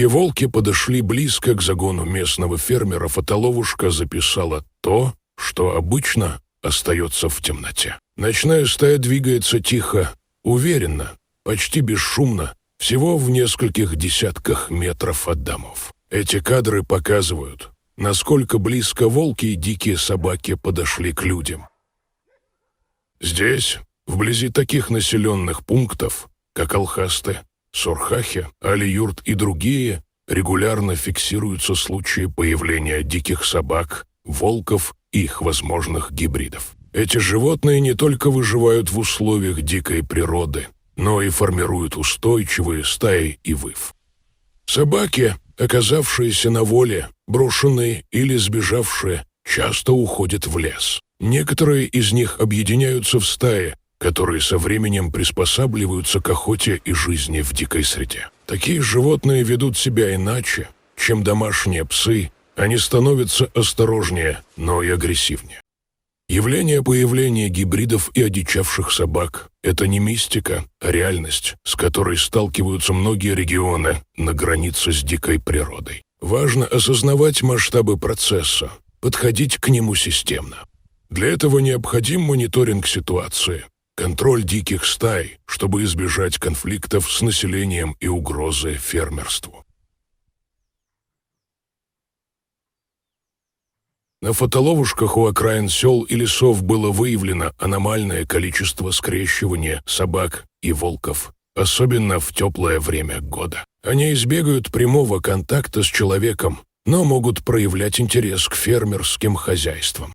дикие волки подошли близко к загону местного фермера, фотоловушка записала то, что обычно остается в темноте. Ночная стая двигается тихо, уверенно, почти бесшумно, всего в нескольких десятках метров от домов. Эти кадры показывают, насколько близко волки и дикие собаки подошли к людям. Здесь, вблизи таких населенных пунктов, как Алхасты, Сурхахи, Али-Юрт и другие, регулярно фиксируются случаи появления диких собак, волков и их возможных гибридов. Эти животные не только выживают в условиях дикой природы, но и формируют устойчивые стаи и выв. Собаки, оказавшиеся на воле, брошенные или сбежавшие, часто уходят в лес. Некоторые из них объединяются в стаи, которые со временем приспосабливаются к охоте и жизни в дикой среде. Такие животные ведут себя иначе, чем домашние псы, они становятся осторожнее, но и агрессивнее. Явление появления гибридов и одичавших собак – это не мистика, а реальность, с которой сталкиваются многие регионы на границе с дикой природой. Важно осознавать масштабы процесса, подходить к нему системно. Для этого необходим мониторинг ситуации, контроль диких стай, чтобы избежать конфликтов с населением и угрозы фермерству. На фотоловушках у окраин сел и лесов было выявлено аномальное количество скрещивания собак и волков, особенно в теплое время года. Они избегают прямого контакта с человеком, но могут проявлять интерес к фермерским хозяйствам.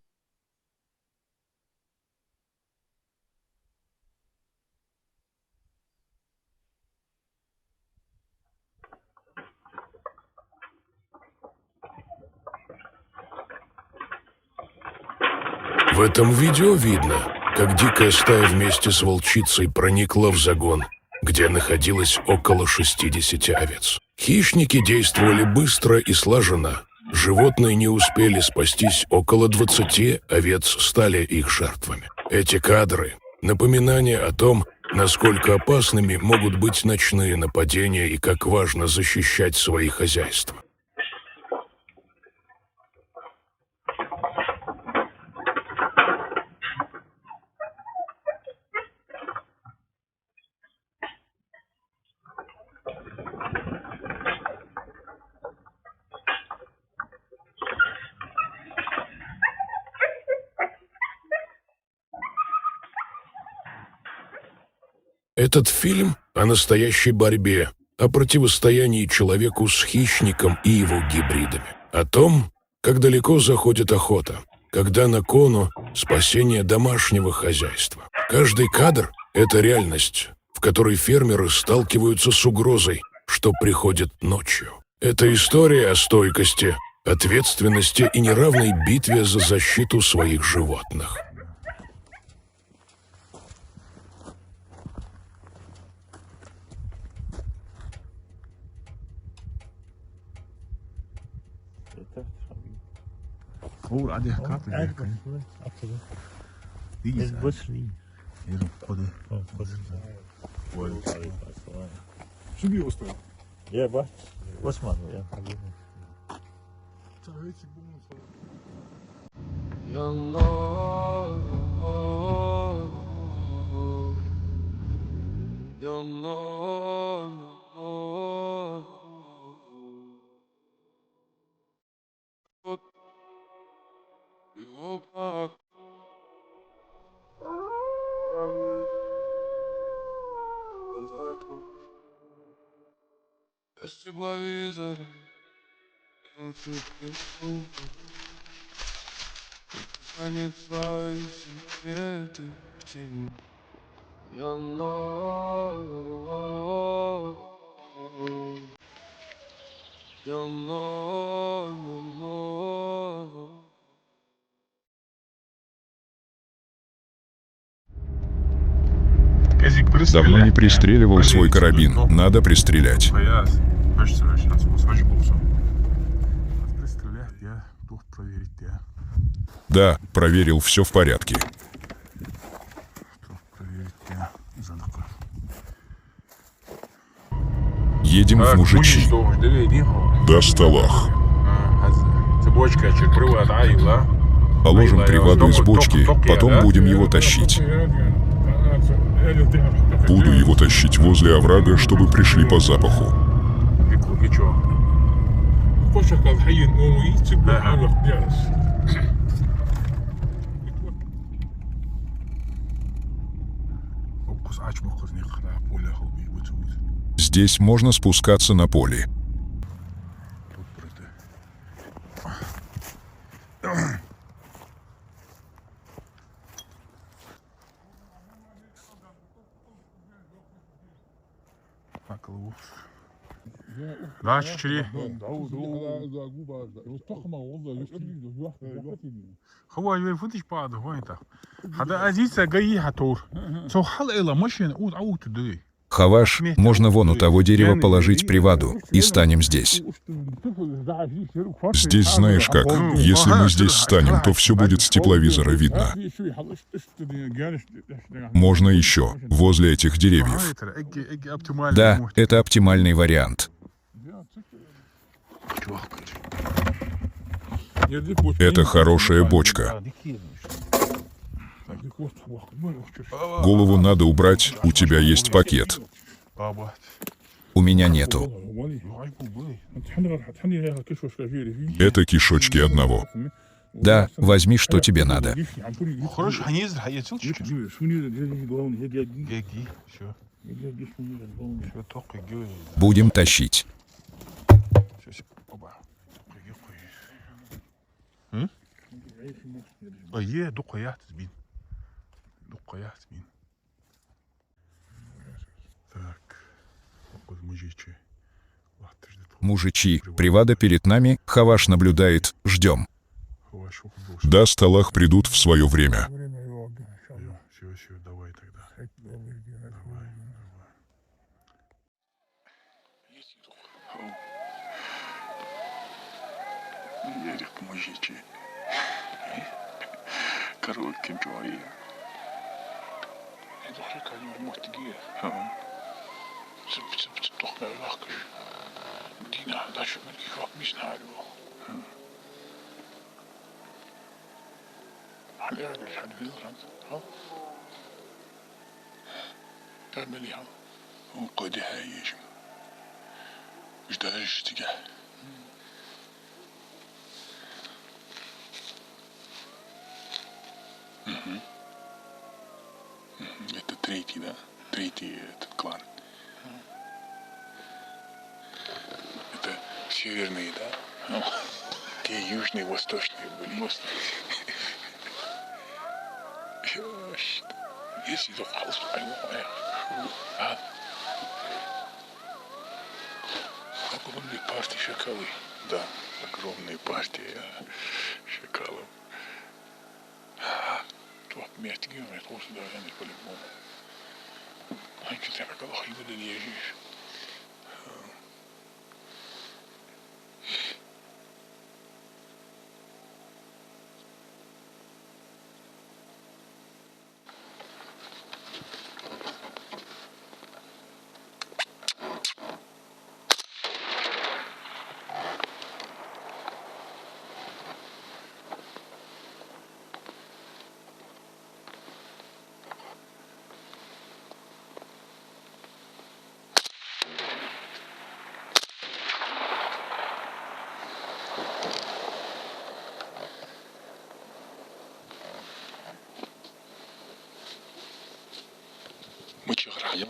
В этом видео видно, как дикая стая вместе с волчицей проникла в загон, где находилось около 60 овец. Хищники действовали быстро и слаженно. Животные не успели спастись, около 20 овец стали их жертвами. Эти кадры – напоминание о том, насколько опасными могут быть ночные нападения и как важно защищать свои хозяйства. Этот фильм о настоящей борьбе, о противостоянии человеку с хищником и его гибридами, о том, как далеко заходит охота, когда на кону спасение домашнего хозяйства. Каждый кадр – это реальность, в которой фермеры сталкиваются с угрозой, что приходит ночью. Это история о стойкости, ответственности и неравной битве за защиту своих животных. Oh, det er katten. Absolut. These It's Bushli. is for the Oh, Bushli. Should be also. Yeah, but Bushman, yeah. Давно не пристреливал свой карабин. Надо пристрелять. Да, проверил, все в порядке. Едем в Мужичи. До Сталах. Положим приваду из бочки, потом будем его тащить. Буду его тащить возле оврага, чтобы пришли по запаху. Здесь можно спускаться на поле. لا تشتري هو يفوتش بعض هو انت هذا ازيز جاي هتور سو حلقه ماشين او او تدري Хаваш, можно вон у того дерева положить приваду, и станем здесь. Здесь знаешь как, если мы здесь станем, то все будет с тепловизора видно. Можно еще, возле этих деревьев. Да, это оптимальный вариант. Это хорошая бочка. Голову надо убрать, у тебя есть пакет. У меня нету. Это кишочки одного. Да, возьми, что тебе надо. Будем тащить. Мужичи, привада перед нами, Хаваш наблюдает, ждем. До Сталах придут в свое время. Все, давай тогда. Ерик Мужичи. Король Кимчуаи. Это уже как-нибудь мостики. تطلع الواقع دينا هذا شو من كيف مش نعرفه على يعني الحد في الغرب ها تعمليها ونقودها يجم مش دارش تجاه это третий, да? Третий этот клан. Это северные, да? Ну, те южные, восточные были. Если только халс, огромные партии шакалы. Да, огромные партии шакалов. Тут вместе говорят, вот сюда они по-любому. Они так как его лежишь. متشغل حاجة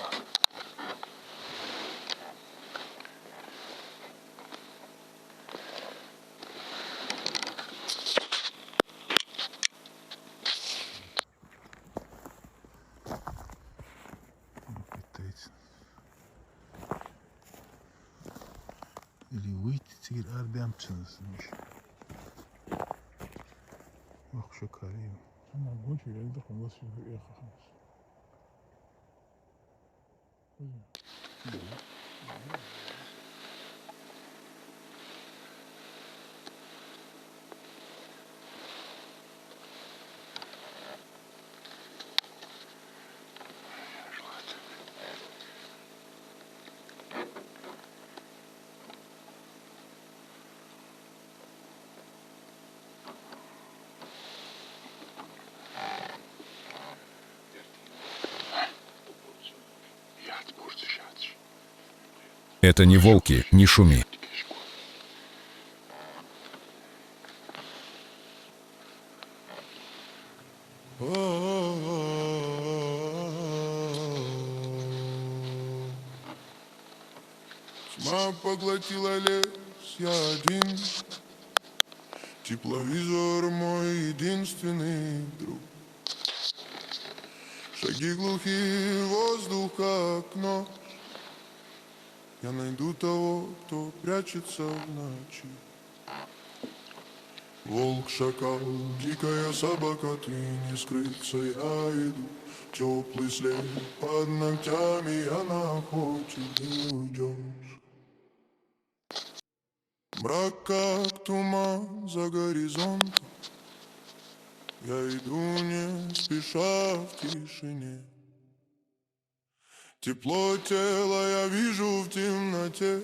اللي ويت تصير أربع متشنس مش وخشك عليه أنا أقول شيء يعني دخل بس في إيه خلاص Это не волки, не шуми. Тьма поглотила лес, я один. Тепловизор мой единственный друг. Шаги глухие, воздух как ночь. Я найду того, кто прячется в ночи. Волк, шакал, дикая собака, ты не скрыться, я иду. Теплый след под ногтями, я на охоте, не уйдешь. Мрак, как туман за горизонтом. Я иду не спеша в тишине. Тепло тела я вижу в темноте.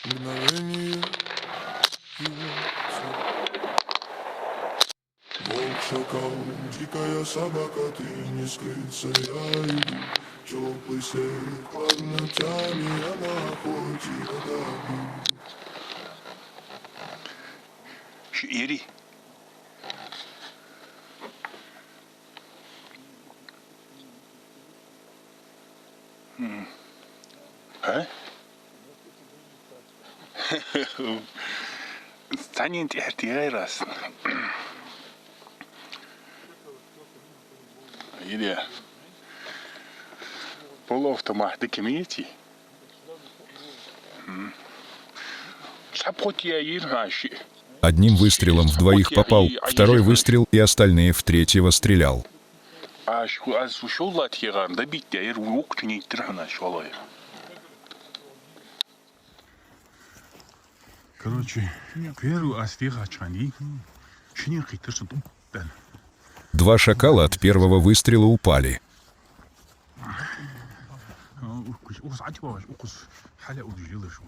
Мгновение его цвет. Волк, шакал, дикая собака, ты не скрыться, я иду. Теплый след под ногтями, я на охоте, я добыл. Ири. А? Станет эртигайрас. Ири. Полуавтомат документи. Сапотия ираши. Одним выстрелом в двоих попал, второй выстрел и остальные в третьего стрелял. Короче, первый астиха чани. Шинин хитырсын тумтан. 2 шакала от первого выстрела упали. Укус ачбаш, укус халя уджилыш.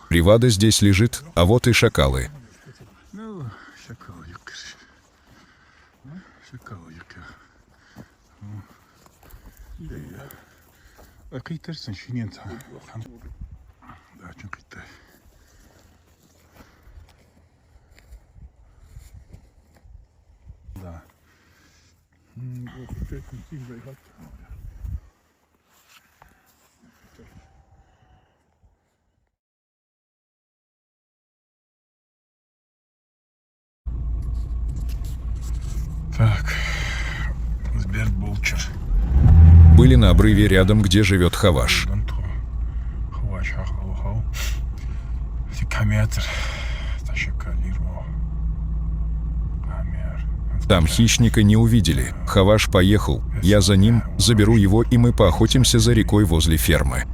Привада здесь лежит, а вот и шакалы. Ну, шакал юкер. Шакал юкер. А кайтерсэн шинийн цаа. Да, ч кайтай. Да. Так, Сберболчер. Были на обрыве рядом, где живет Хаваш. Там хищника не увидели. Хаваш поехал. Я за ним, заберу его, и мы поохотимся за рекой возле фермы.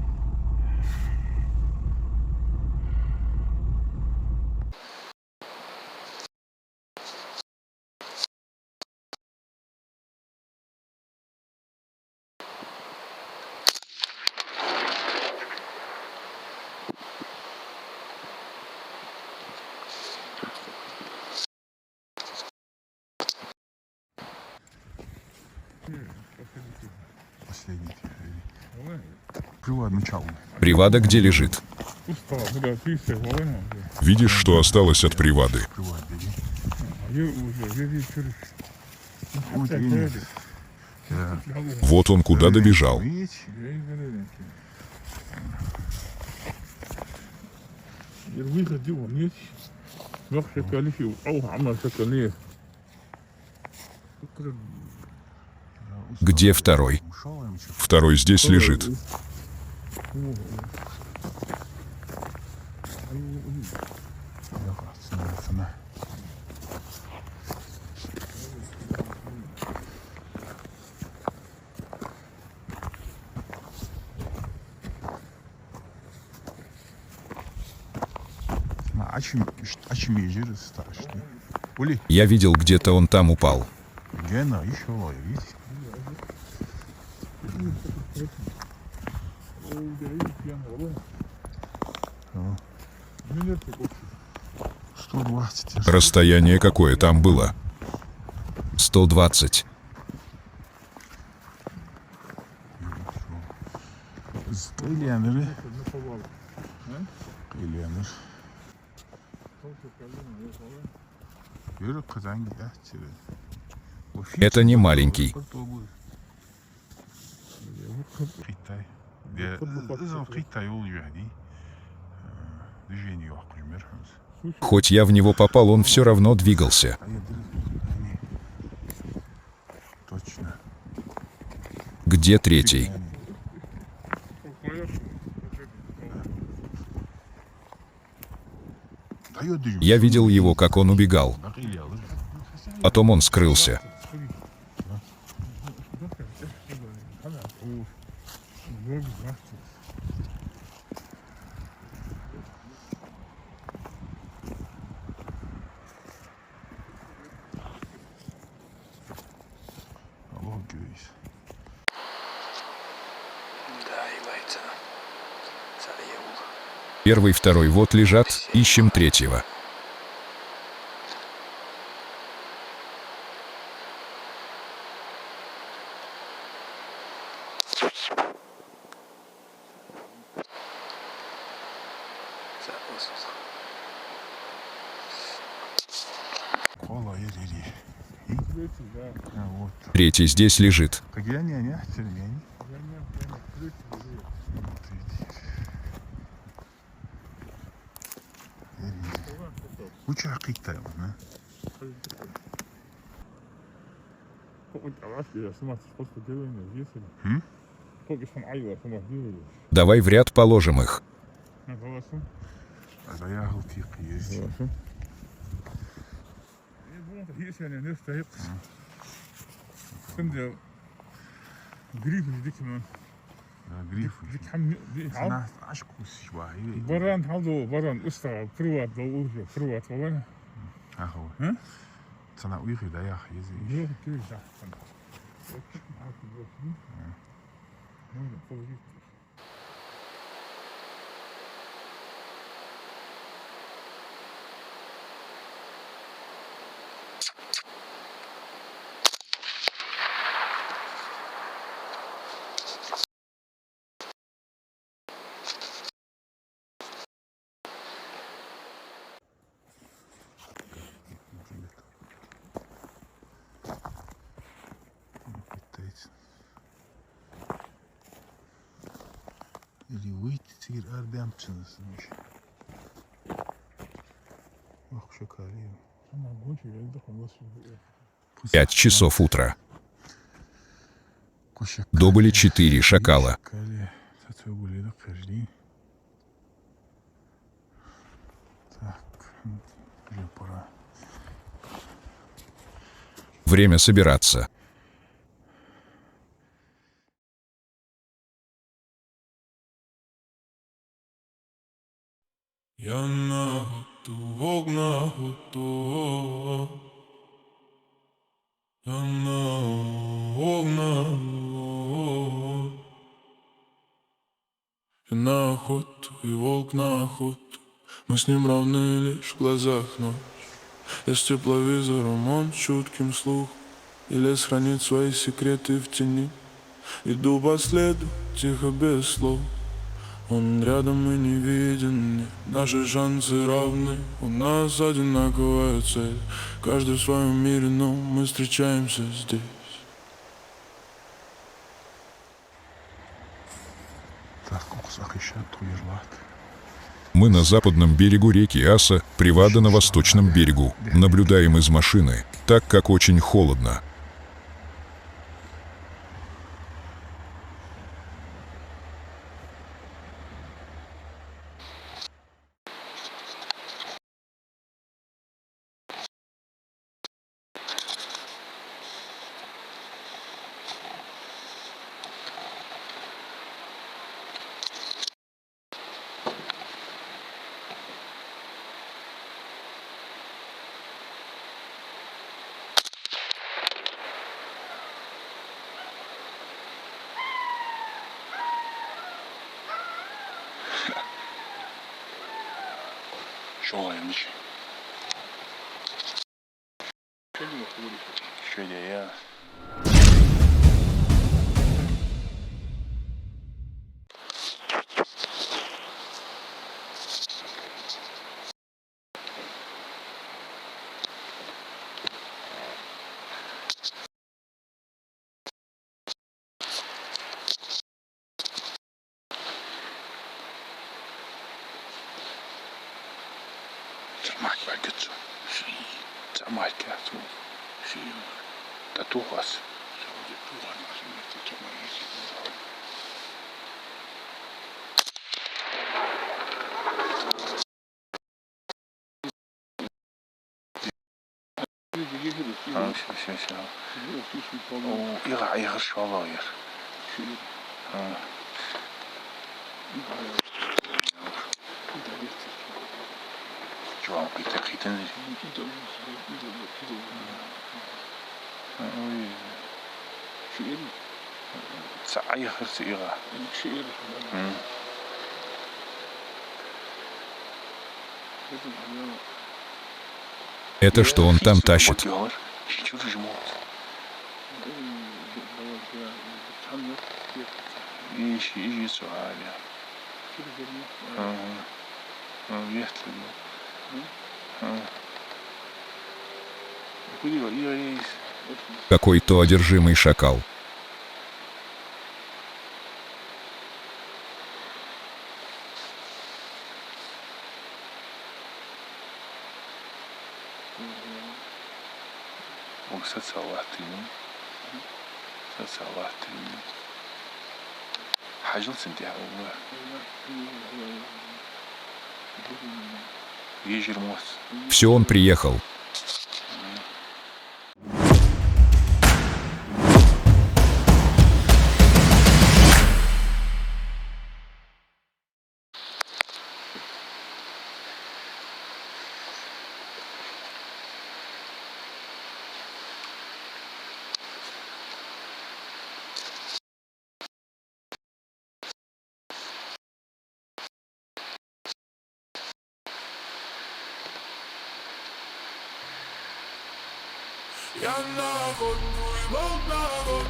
Последний. Привод мчал. Привада где лежит? Видишь, что осталось от привады? Вот он куда добежал. Где второй? Второй здесь лежит. Я видел, где-то он там упал. Расстояние какое там было? 120. Это не маленький. Хоть я в него попал, он все равно двигался. Точно. Где третий? Я видел его, как он убегал. Потом он скрылся. Первый, второй, вот лежат, ищем третьего. Третий здесь лежит. Давай в ряд положим их. Баран халду баран уста приват долго приват валана. Ага. Цена уехать да я ези. Или выйти теперь ардампсинс. 5 часов утра. Добыли 4 шакала. Время собираться. Я на охоту, я на охоту, и волк на охоту. Мы с ним равны лишь в глазах ночь. Я с тепловизором, он с чутким слухом. И лес хранит свои секреты в тени. Иду по следу, тихо, без слов. Он рядом и не виден мне. Наши шансы равны, у нас одинаковая цель. Каждый в своем мире, но мы встречаемся здесь. Мы на западном берегу реки Аса, Привада на восточном берегу. Наблюдаем из машины, так как очень холодно. Şola yemiş. Şöyle ya. Samaak belki tu. Samaak ya tu. Tatuas. O iğer şola yer. João Peter Gieten. Саая хэрсига. Это что он там тащит? Ищи суали. Какой-то одержимый шакал. Все, он приехал. Я на охоту и волк на охоту,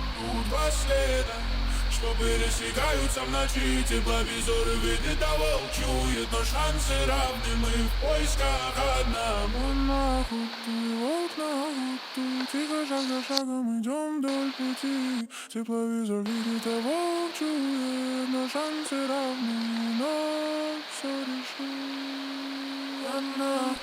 два следа, что пересекаются в ночи. Тепловизоры видит, а волк чует, но шансы равны, мы в поисках одного. На охоту и волк на охоту, тихо шаг за шагом идем вдоль пути. Тепловизор видит, а волк чует, но шансы равны, но все решил. Я на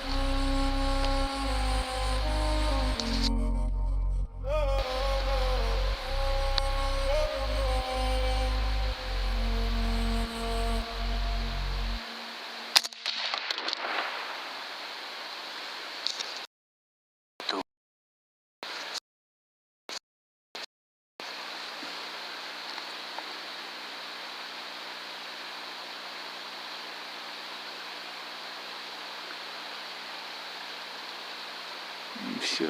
Все.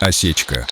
Осечка.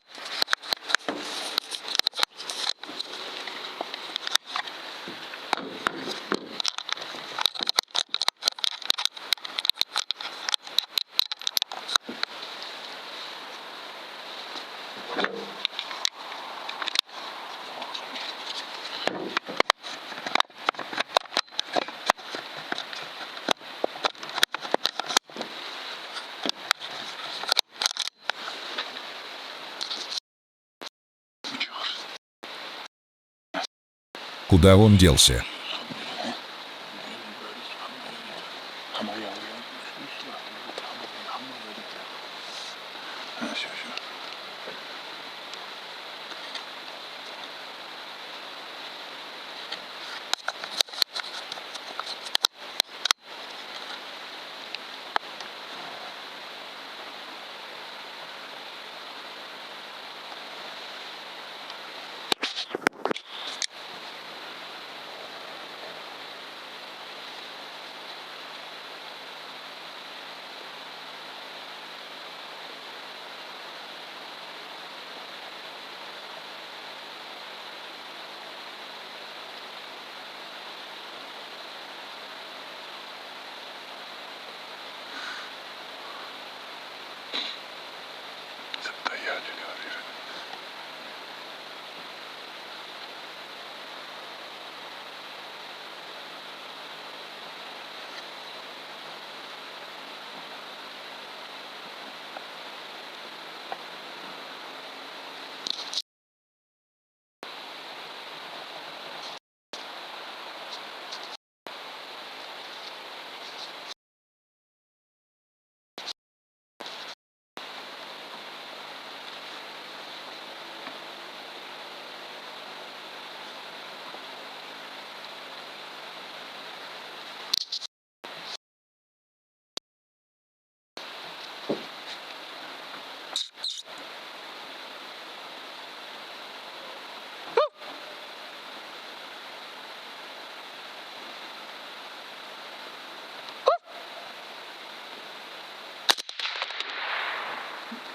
куда он делся.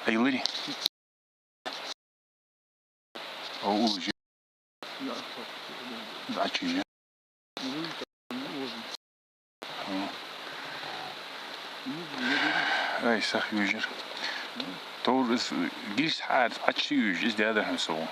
Hey, Liddy. Oh, shit. Got you, yeah. Hey, zeg uur. Toch is gills hard. Atjuur is de andere zo.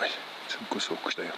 Ой, це кусок стоїть.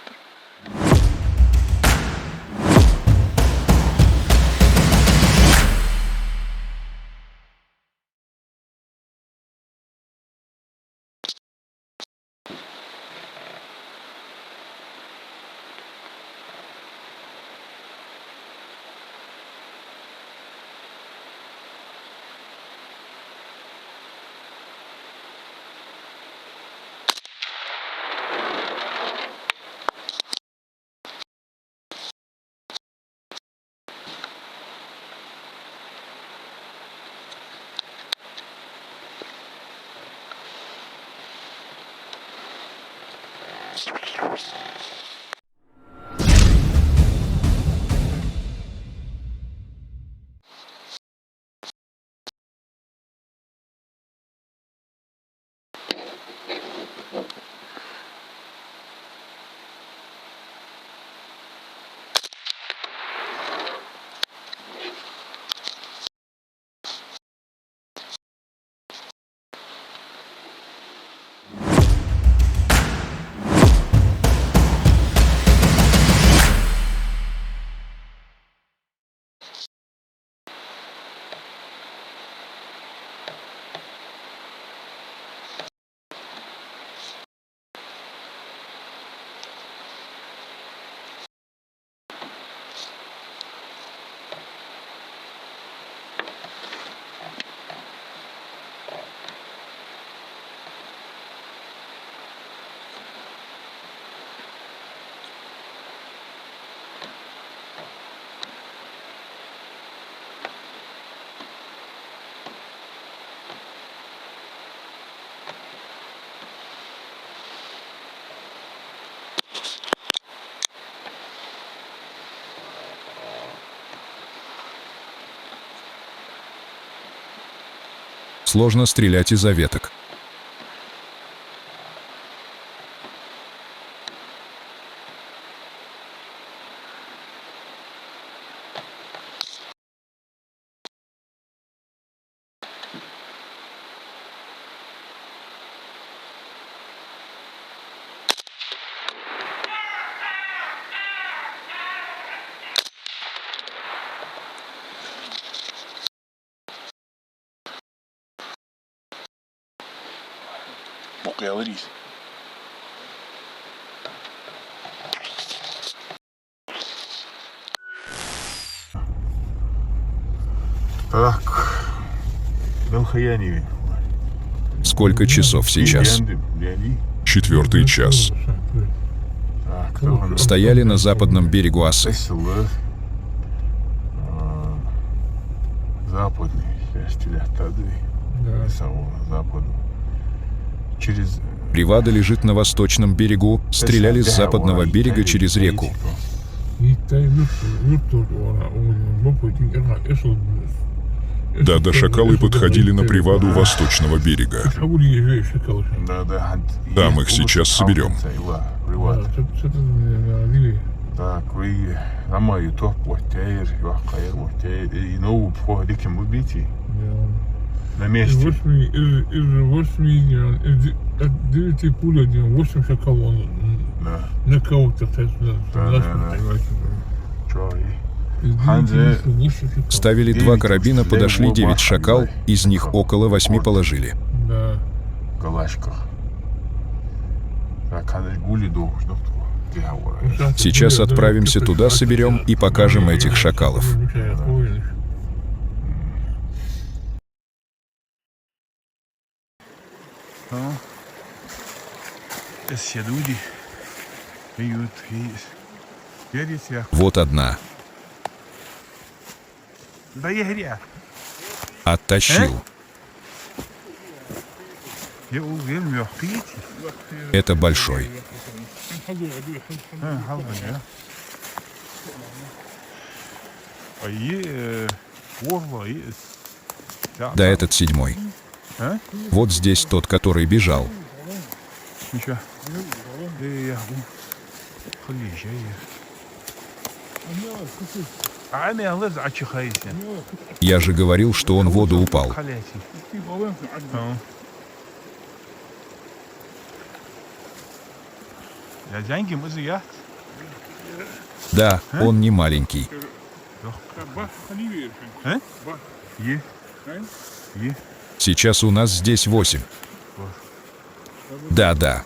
Сложно стрелять из-за веток. Говорить. Так. Белхаяни. Сколько часов сейчас? 4-й час. Стояли на западном берегу Асы. Западный. Западный. Через... Привада лежит на восточном берегу. Стреляли с западного берега через реку. Да, шакалы подходили на приваду восточного берега. Там их сейчас соберем. На месте. Из 9 пуль 8 шакалов. Да. На кого-то, Ставили 2 карабина, подошли 9 шакал, из них около 8 положили. Да. Сейчас отправимся туда, соберем и покажем этих шакалов. Вот одна. Оттащил. Это большой. Да, этот 7-й. Вот здесь тот, который бежал. Я же говорил, что он в воду упал. Да, он не маленький. Сейчас у нас здесь 8. Да.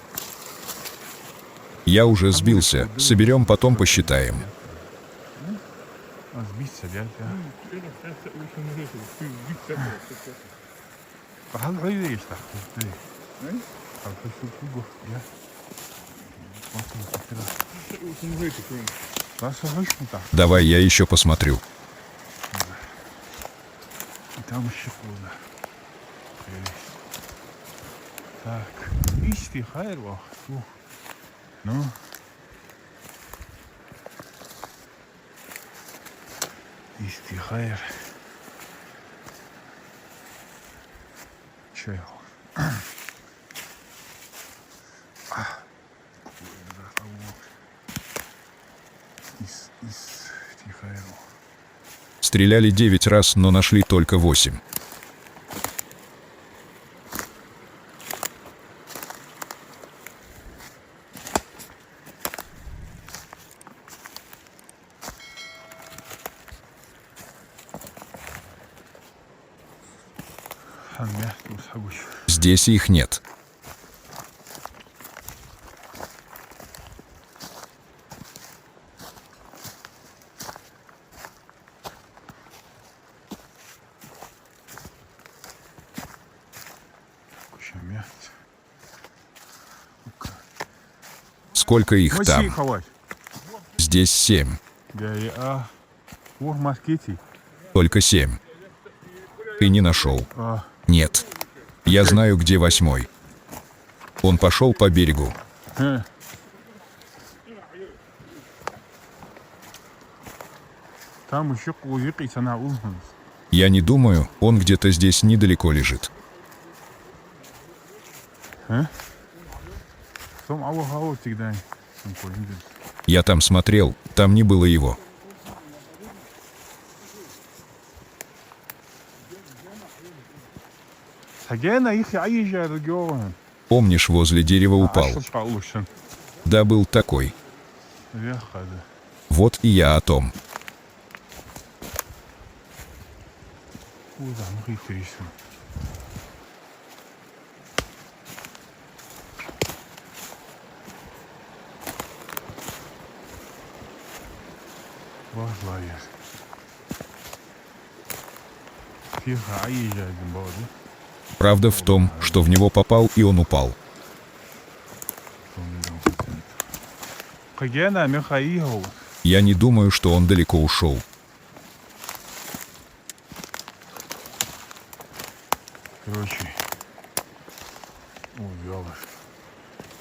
Я уже сбился. Соберем, потом посчитаем. Давай я еще посмотрю. Так, ищи хайрва. Ну. Ищи хайр. Чего? Стреляли 9 раз, но нашли только 8. Здесь их нет. Сколько их там? Здесь 7. Только 7. Ты не нашел? Нет. Я знаю, где 8-й. Он пошел по берегу. Там еще Я не думаю, он где-то здесь недалеко лежит. Сом ау всегда. Я там смотрел, там не было его. Сагена их аижа регион. Помнишь, возле дерева упал? Да, был такой. Вот и я о том. Правда в том, что в него попал, и он упал. Я не думаю, что он далеко ушел. Короче. Ой, ялыш.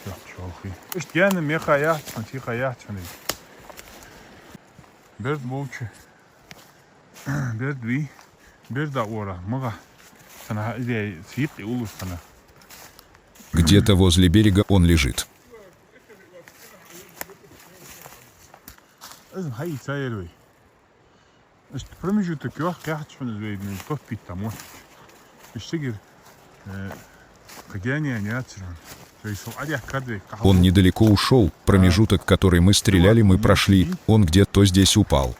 Так, чалхи. Ишт меха яхтсан, тихо яхтсан. Берд молча. Берд ви. Берд ора. Мага. Сана идея цвет и улустана. Где-то возле берега он лежит. Хай цайрой. Ишт промежуток яхтсан извейден. Тоф питтамон. Ишт Он недалеко ушел, промежуток, который мы стреляли, мы прошли, он где-то здесь упал.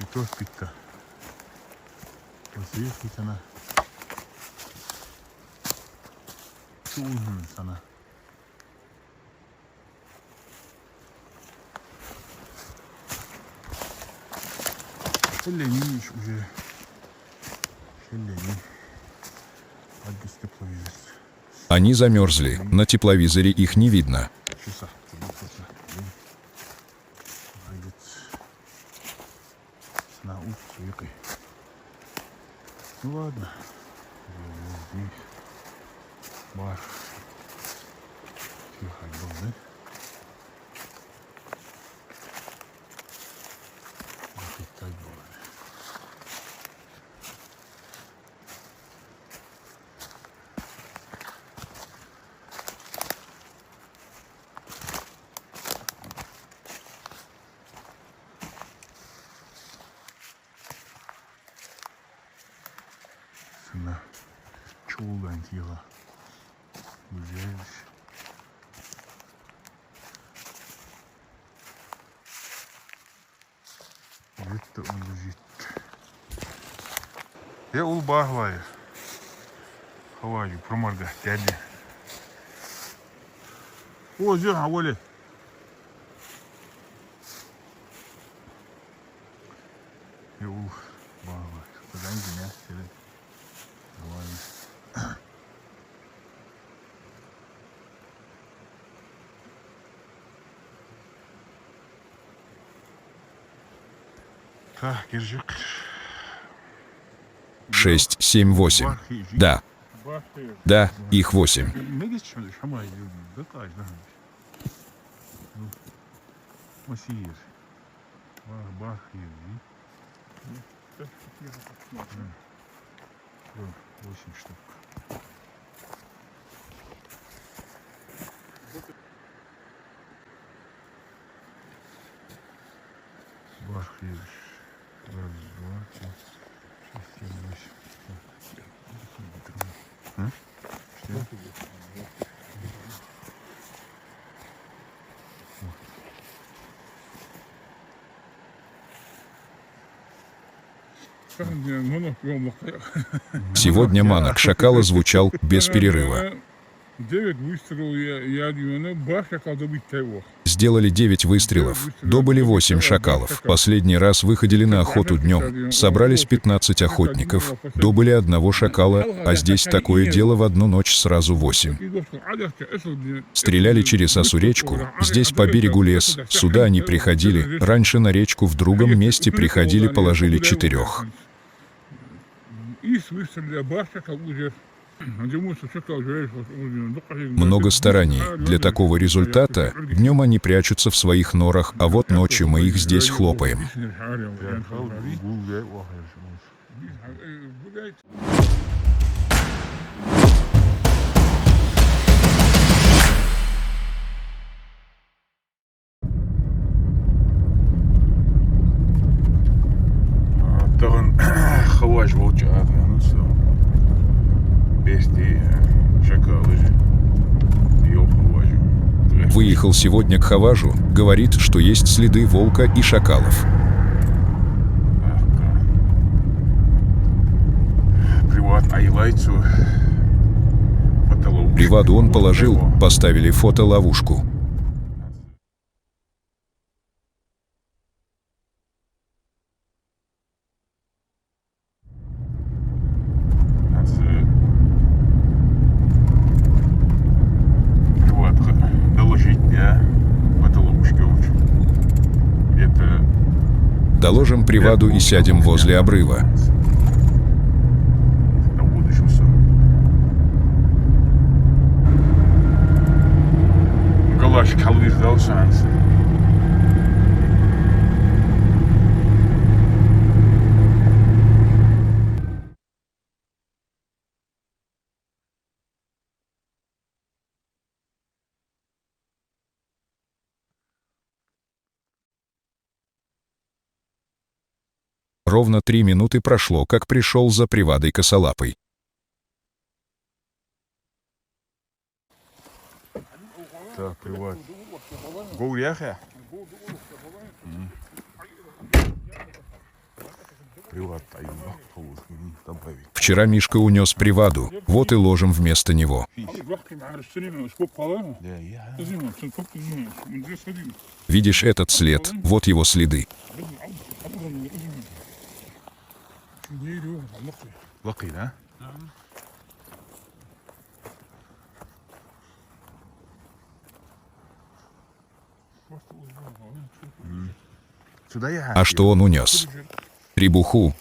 Они замерзли, на тепловизоре их не видно. Ну ладно. Бар. Тихо, да? Так было. 出问题了，有些جت ولا جت يا ul bahvaya хаваю проморга дядя о зё хавали я ul bahvaya куда меня сели хаваю так держик 6, 7, 8. Да. Да, их 8. Сегодня манок шакала звучал без перерыва. 9 выстрелов я бах шакал добить его. Сделали 9 выстрелов, добыли 8 шакалов. Последний раз выходили на охоту днем. Собрались 15 охотников, добыли одного шакала, а здесь такое дело в одну ночь сразу 8. Стреляли через Асу-речку, здесь по берегу лес, сюда они приходили, раньше на речку в другом месте приходили, положили 4. Много стараний. Для такого результата днем они прячутся в своих норах, а вот ночью мы их здесь хлопаем. Приехал сегодня к Хаважу, говорит, что есть следы волка и шакалов. Приваду он положил, поставили фотоловушку. Доложим приваду и сядем возле обрыва. Ровно 3 минуты прошло, как пришел за привадой косолапый. Так, приват. Гоуряха. Приват, Вчера Мишка унес приваду, вот и ложим вместо него. Видишь этот след, вот его следы. Лаки, да? А что он унес? Требуху.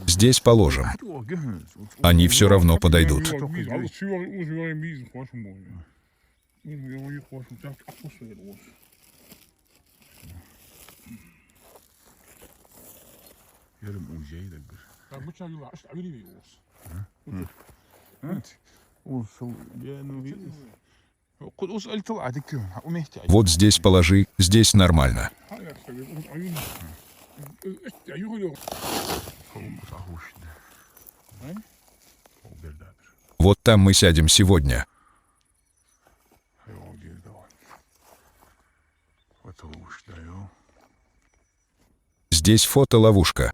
Здесь положим. Они все равно подойдут. Вот здесь положи, здесь нормально. Вот там мы сядем сегодня. Здесь фотоловушка.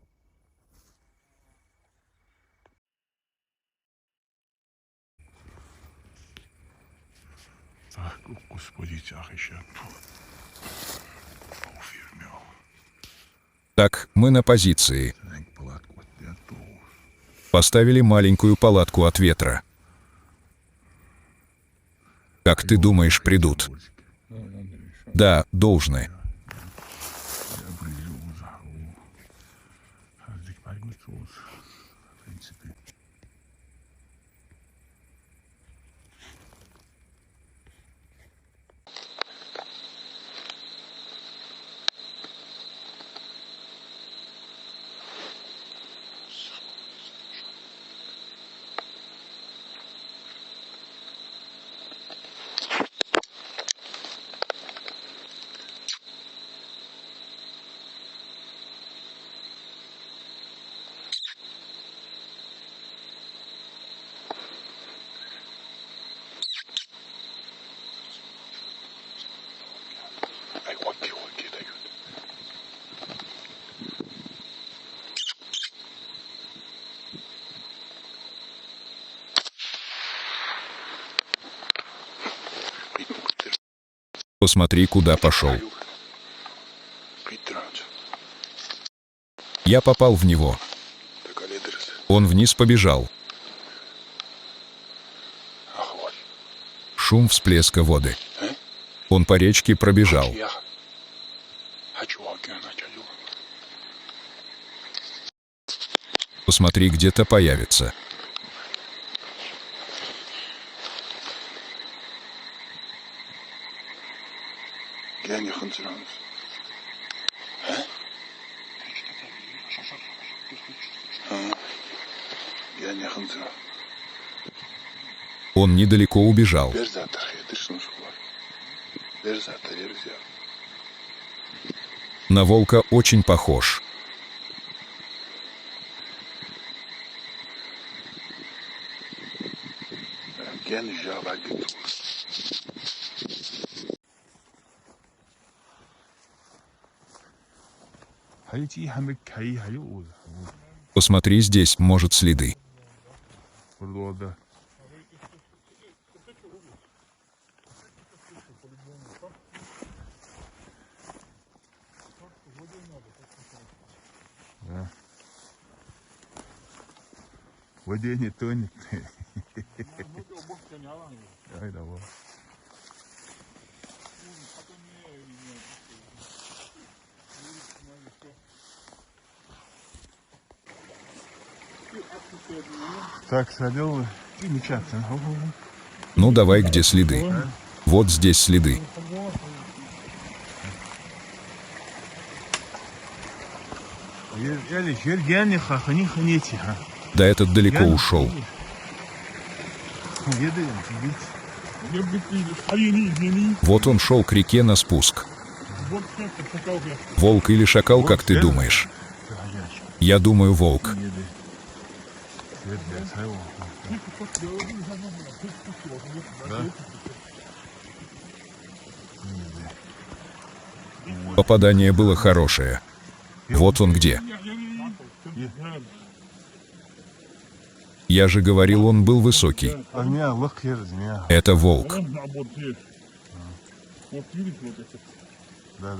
Так, мы на позиции. Поставили маленькую палатку от ветра. Как ты думаешь, придут? Да, должны. Посмотри, куда пошел. Я попал в него. Он вниз побежал. Шум всплеска воды. Он по речке пробежал. Посмотри, где-то появится. Хантера. Он недалеко убежал. Берзата, ты что школа? Берзата, Берзя. На волка очень похож. Ген жаба гиту. Хайти хамик хай хаю. Посмотри здесь, может, следы. Burada. Да. В воде не тонет. Ай, давай. Так, садил и мечаться. Ну давай, где следы? Вот здесь следы. Да этот далеко ушел. Вот он шел к реке на спуск. Волк или шакал, как ты думаешь? Я думаю, волк. Попадание было хорошее. Вот он где. Я же говорил, он был высокий. Это волк. Да.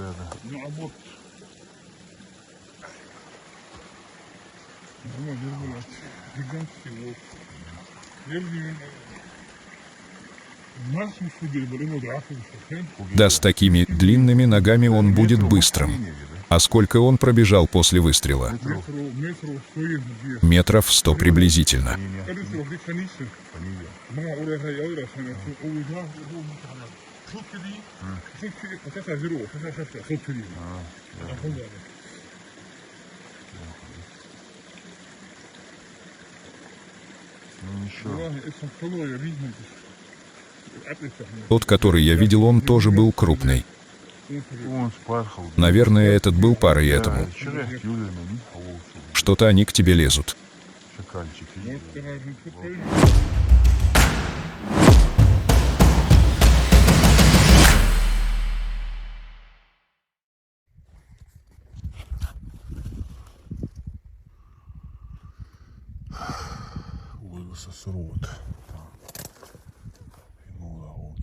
Да, с такими длинными ногами он будет быстрым. А сколько он пробежал после выстрела? Метров 100 приблизительно. Тот, который я видел, он тоже был крупный. Наверное, этот был парой этому. Что-то они к тебе лезут.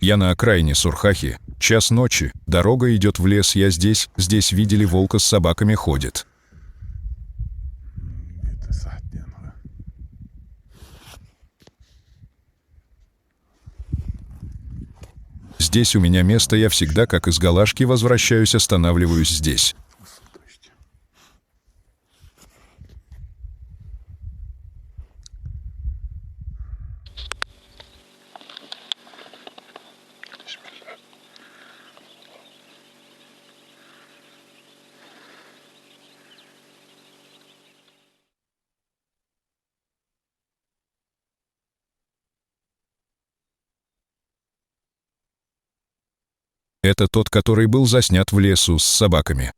Я на окраине Сурхахи. Час ночи. Дорога идет в лес. Я здесь. Здесь видели, волка с собаками ходит. Здесь у меня место. Я всегда, как из Галашки, возвращаюсь, останавливаюсь здесь. Это тот, который был заснят в лесу с собаками.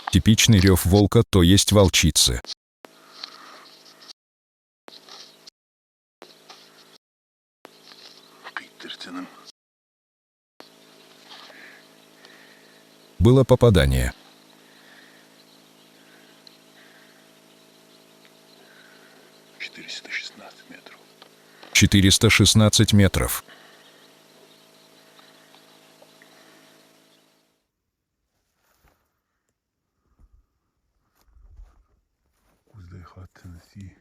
Типичный рев волка, то есть волчицы. Было попадание. 416 метров. 416 метров. Теннесси.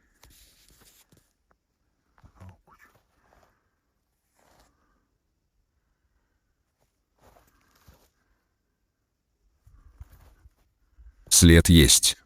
След есть.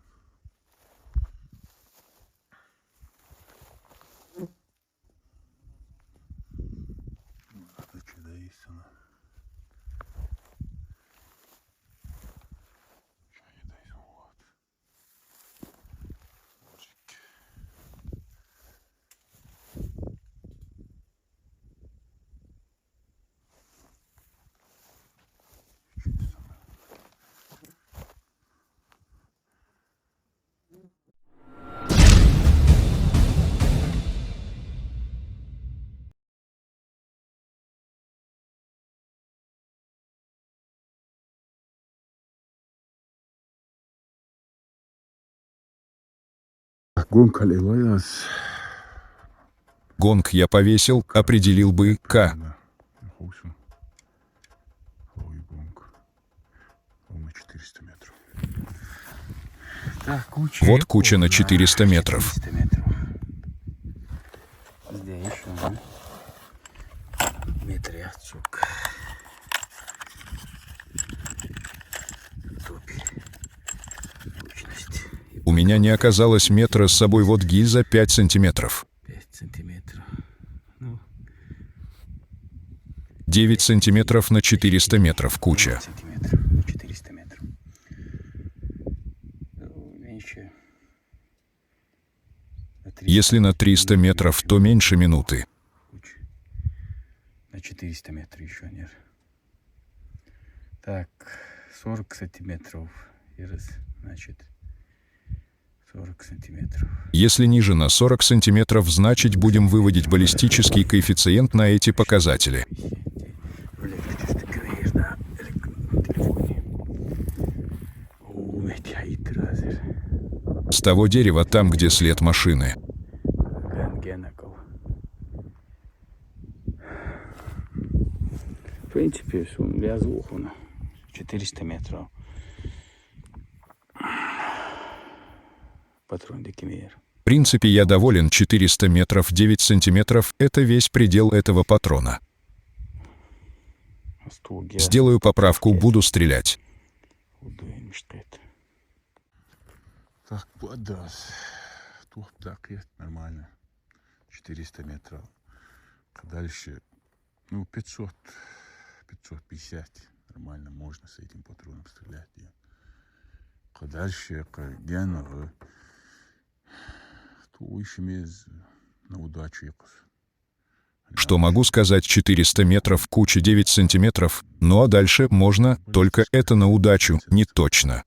Гонка леваясь. Гонг я повесил, определил бы К. На 400 метров. Так, куча. Вот куча на 400 метров. 400 метров. Здесь еще, метрячок. Топи. Точность. У меня не оказалось метра с собой, вот гильза 5 сантиметров. 5 сантиметров. Ну, 9 сантиметров на 400 метров куча. сантиметров. 400 метров. Ну, меньше. На 300 Если на 300 метров, то меньше минуты. куча. На 400 метров еще нет. Так, 40 сантиметров. И раз, значит, 40 сантиметров. Если ниже на 40 сантиметров, значит будем выводить баллистический коэффициент на эти показатели. В лекции ты говоришь на телефоне. О, метеоитразер. С того дерева, там, где след машины. Гангенакл. В принципе, вязуху 400 метров. Патрон Декимейр. В принципе, я доволен. 400 метров, 9 сантиметров — это весь предел этого патрона. Сделаю поправку, буду стрелять. Так, подас. Тут так есть нормально. 400 метров. Дальше, 500, 550. Нормально можно с этим патроном стрелять. Дальше, генеры. То еще на удачу якось. Что могу сказать, 400 метров, куча 9 сантиметров, ну а дальше можно, только это на удачу, не точно.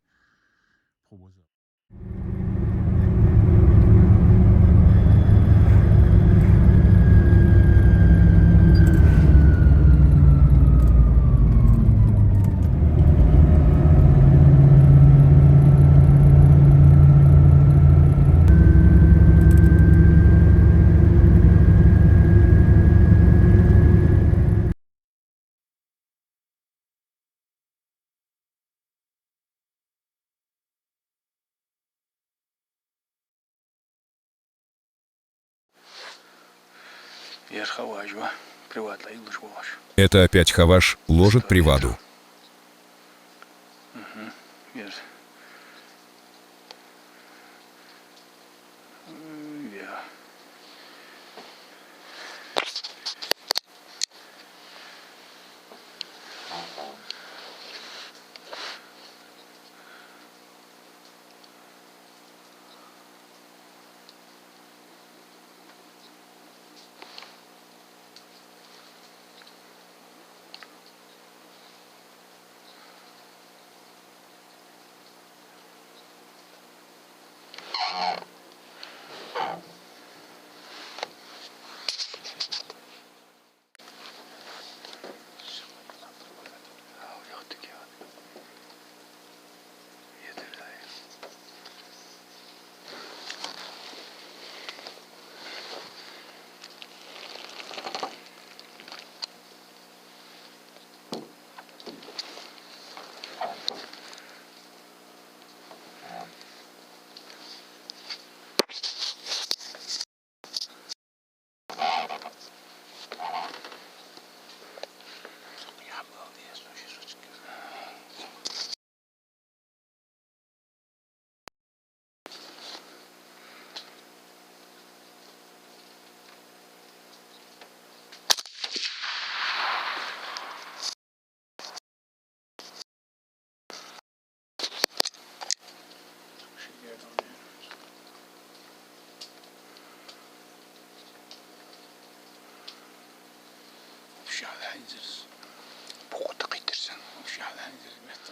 Я ж хаваю, приватно и лучше. Это опять Хаваш ложит приваду. Я ж. Я. издерс. Боқты қидырсаң, шағдан издермет.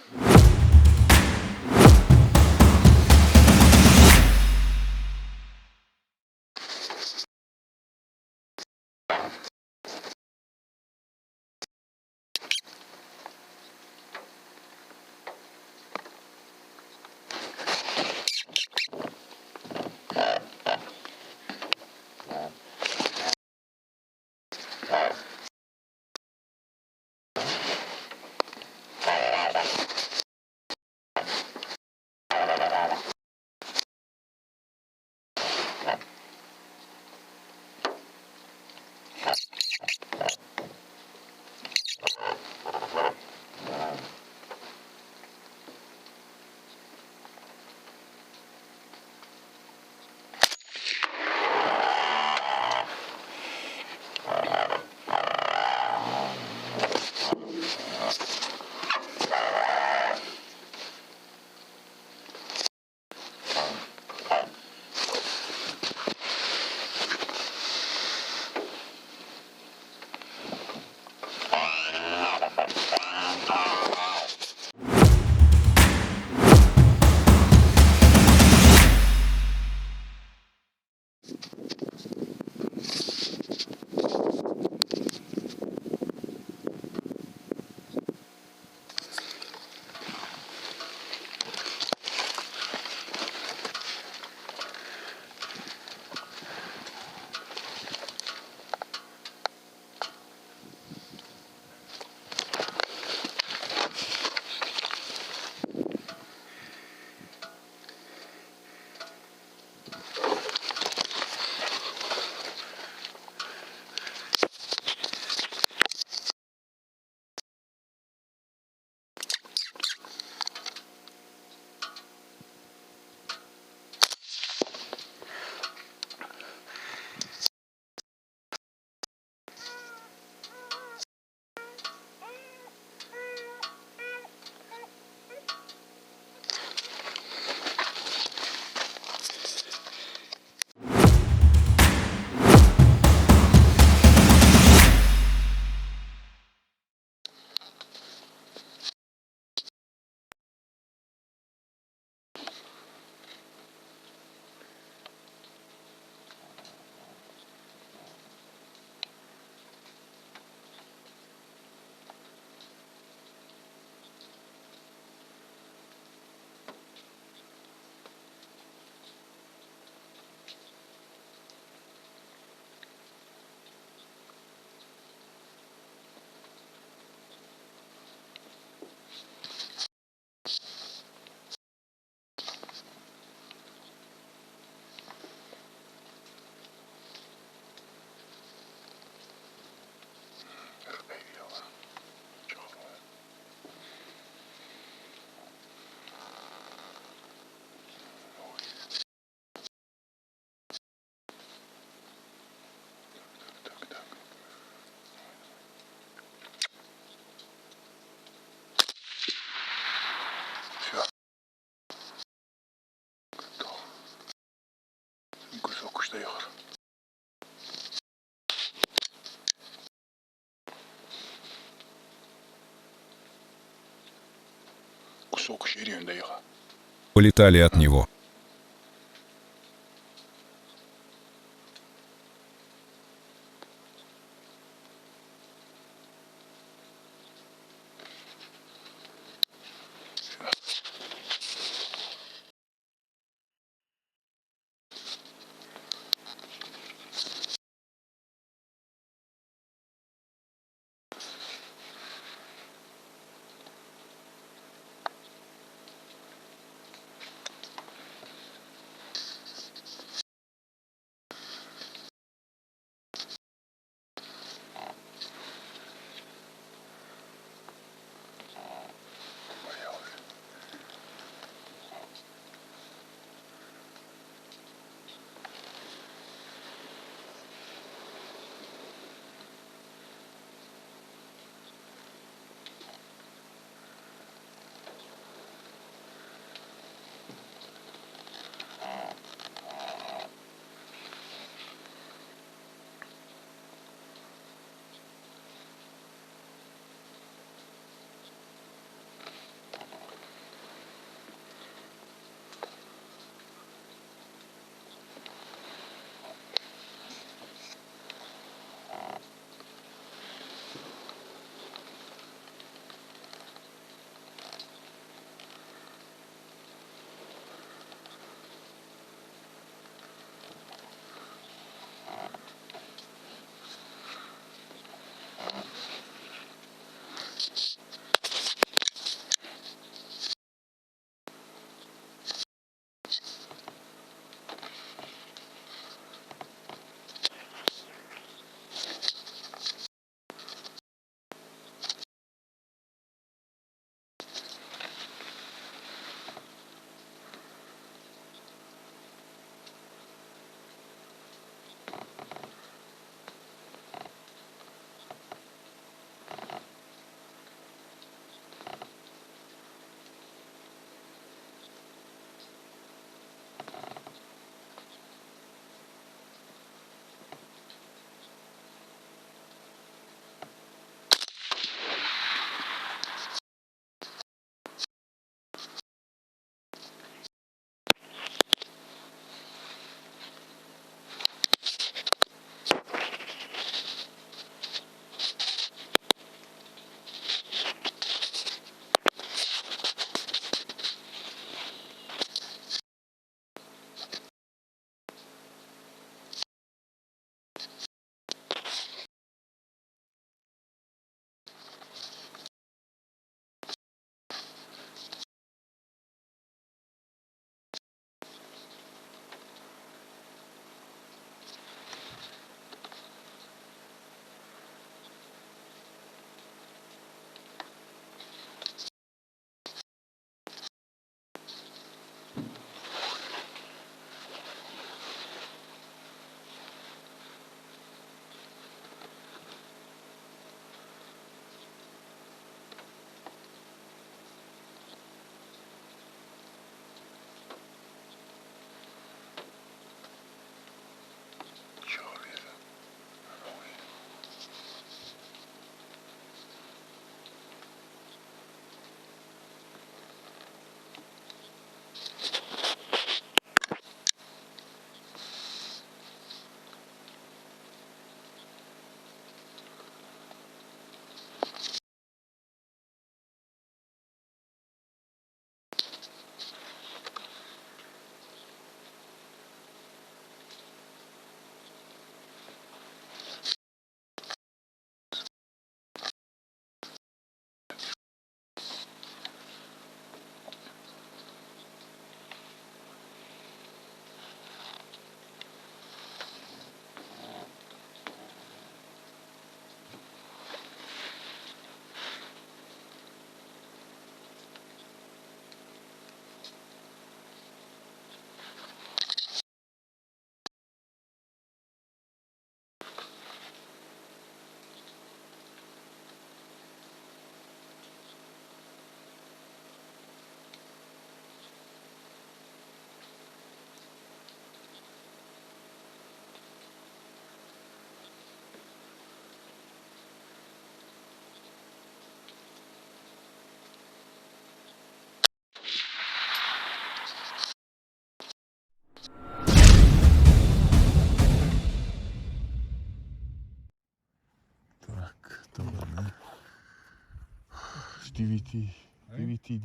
Кусок что ехал. Кусок шире доехал. Полетали от него.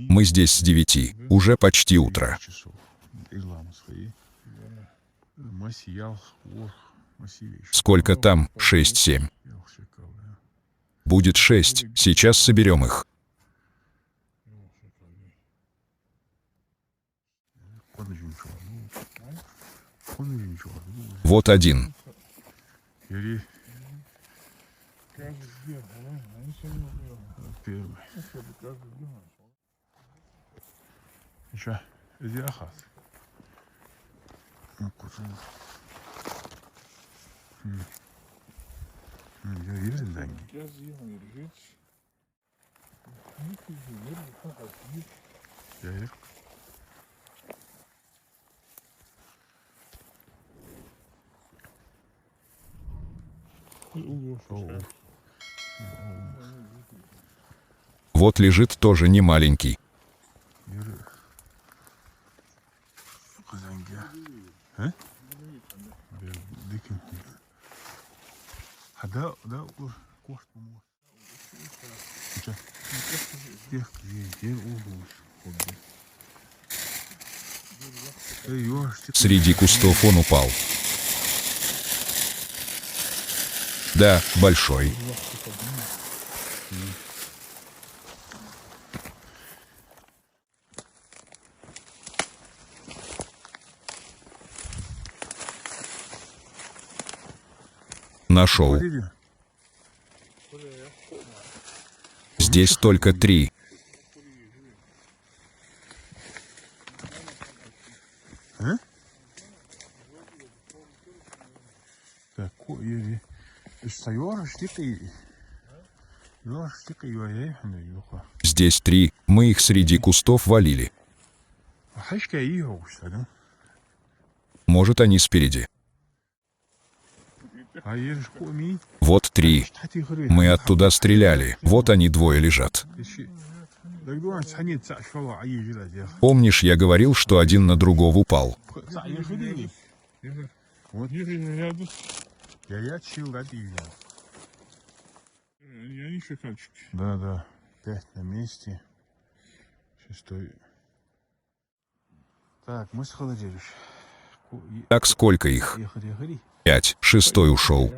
Мы здесь с 9, уже почти утро. Сколько там? 6-7. Будет 6, сейчас соберем их. Вот один. Еще иди ахас. Я вижу, да? Я вижу. Вот лежит тоже не маленький. Среди кустов он упал. Да, большой. Нашел. Здесь только 3. Здесь 3. Мы их среди кустов валили. Может, они спереди. Вот 3. Мы оттуда стреляли. Вот они двое лежат. Помнишь, я говорил, что один на другого упал? Да. 5 на месте. 6. Так, мы схолодились. Так сколько их? 5. 6 ушел.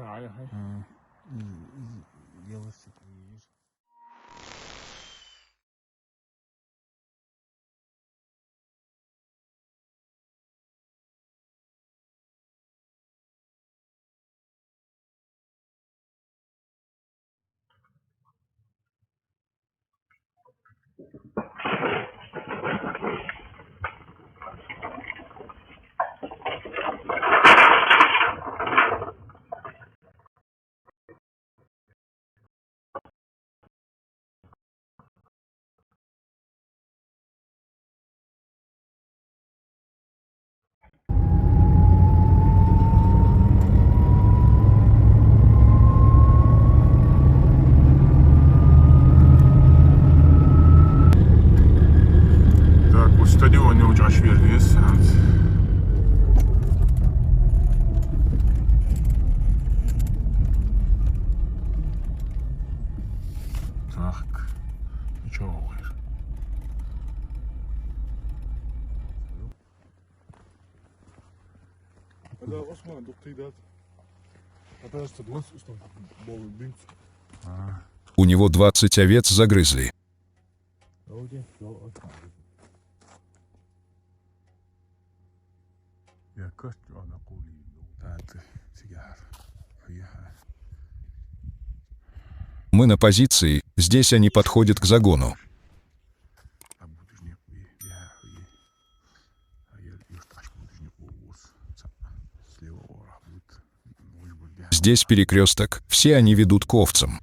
Так, вот стадион не очень очевидный сад. Так, ничего говоришь. У него 20 овец загрызли. Мы на позиции, здесь они подходят к загону. Здесь перекресток, все они ведут к овцам.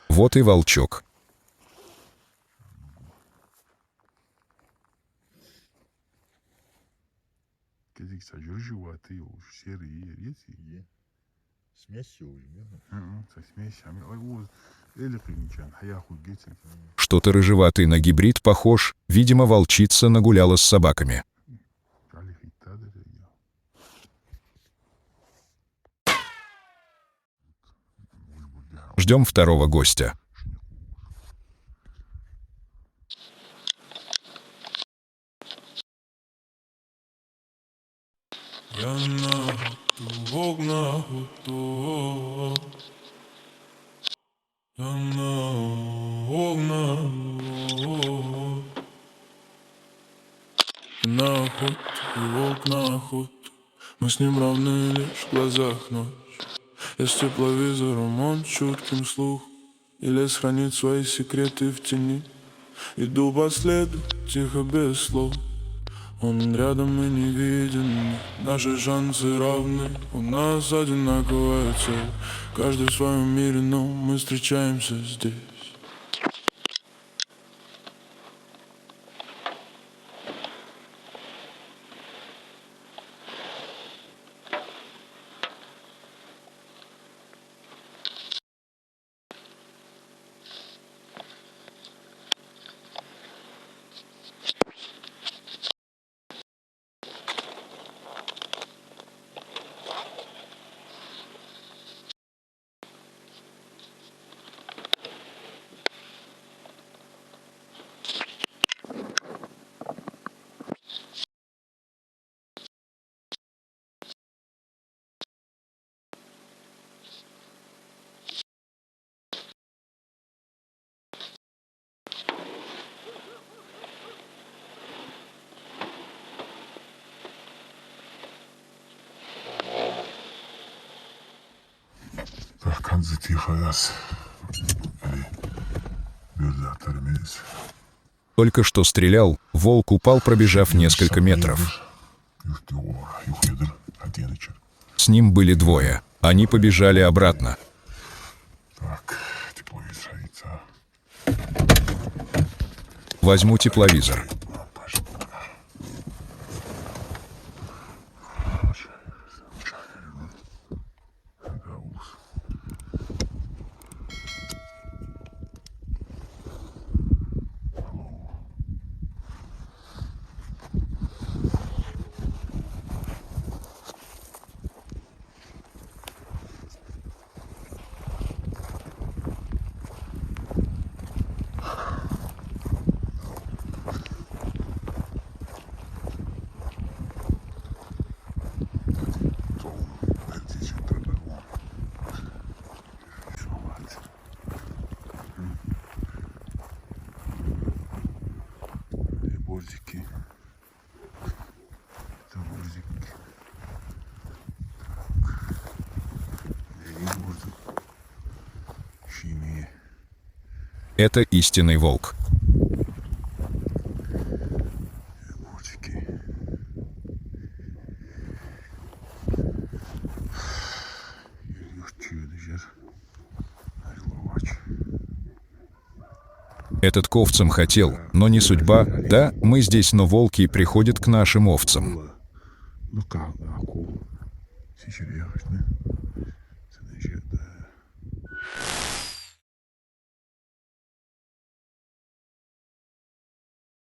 Вот и волчок. Смесь уже, Что-то рыжеватый на гибрид похож, видимо, волчица нагуляла с собаками. Ждем второго гостя. Я на хуту, я на охоту, и волк на охоту. Мы с ним равны лишь в глазах ночь. Я с тепловизором, он чутким слухом, и лес хранит свои секреты в тени. Иду по следу, тихо, без слов. Он рядом и не виден, наши шансы равны. У нас одинаковая цель, каждый в своем мире, но мы встречаемся здесь. Только что стрелял, волк упал, пробежав несколько метров. С ним были двое. Они побежали обратно. Возьму тепловизор. Это истинный волк. Этот к овцам хотел, но не судьба. Да, мы здесь, но волки приходят к нашим овцам. Look out, cool. She should be